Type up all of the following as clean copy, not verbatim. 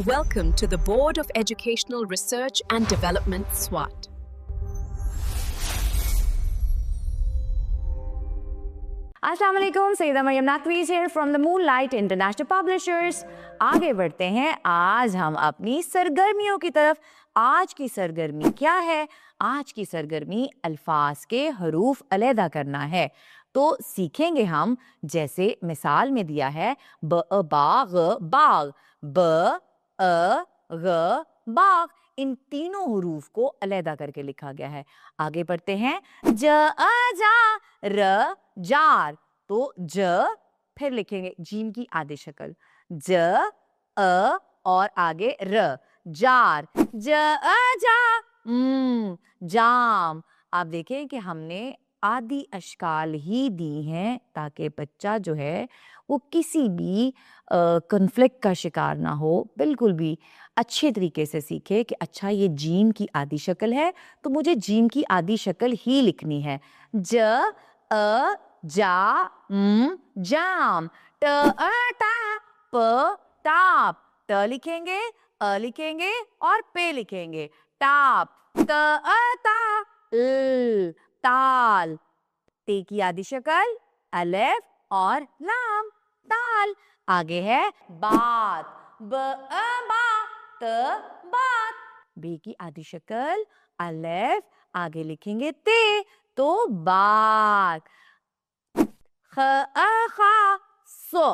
Welcome to the Board of Educational Research and Development, SWAT. अस्सलाम वालेकुम, Saeeda Maryam नकवीज़ here from the Moonlight International Publishers। आगे बढ़ते हैं। आज हम अपनी सरगर्मियों की तरफ। आज की सरगर्मी क्या है? आज की सरगर्मी अल्फाज के हरूफ अलहदा करना है। तो सीखेंगे हम, जैसे मिसाल में दिया है ब बाग बाग, ब अ ग बाग, इन तीनों हरूफ को अलहदा करके लिखा गया है। आगे बढ़ते हैं। ज अ जा र जार, तो ज फिर लिखेंगे जीम की आधी शक्ल, ज अ और आगे र, जार, ज अ जा जाम। आप देखें कि हमने आदि अशकाल ही दी हैं ताकि बच्चा जो है वो किसी भी कन्फ्लिक्ट का शिकार ना हो, बिल्कुल भी अच्छे तरीके से सीखे कि अच्छा ये जीम की आधी शक्ल है तो मुझे जीम की आधी शक्ल ही लिखनी है। ज अ जा जाम, ट अ टा प टाप, ट लिखेंगे, अ लिखेंगे और पे लिखेंगे, टाप, त अ ता ल, ताल, ते की आधी शक्ल अलिफ और लाम, ताल। आगे है बात, ब अ बा त बात, बे की आधी शक्ल अलिफ, आगे लिखेंगे ते, तो बात। ख अ खा सो,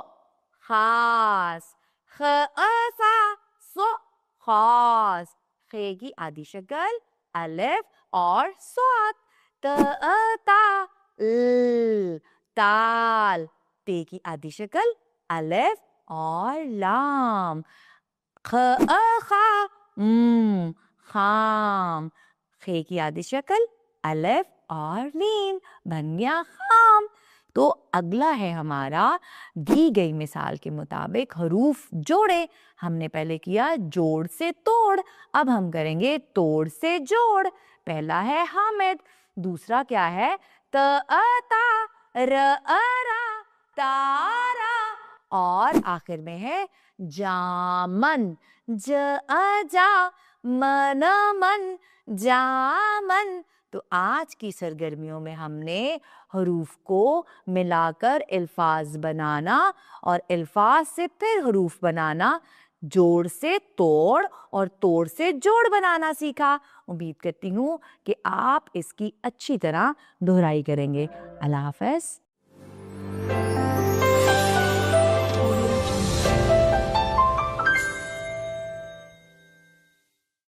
खास, ख अ सा सो, खास, खे की आधी शक्ल अलिफ और स्वात, त अ ता ल, ताल, ते की आधी शक्ल अलिफ और लाम, ख अ खा खाम, खे की आधी शक्ल अलिफ और लीम, बन गया खाम। तो अगला है हमारा दी गई मिसाल के मुताबिक हरूफ जोड़े। हमने पहले किया जोड़ से तोड़, अब हम करेंगे तोड़ से जोड़। पहला है हामिद, दूसरा क्या है त अ ता र अ रा तारा, और आखिर में है जामन, ज अ जा मन मन जामन। तो आज की सरगर्मियों में हमने हरूफ को मिलाकर अल्फाज बनाना और अल्फाज से फिर हरूफ बनाना, जोड़ से तोड़ और तोड़ से जोड़ बनाना सीखा। उम्मीद करती हूँ कि आप इसकी अच्छी तरह दोहराई करेंगे। अल्लाह हाफ़िज़।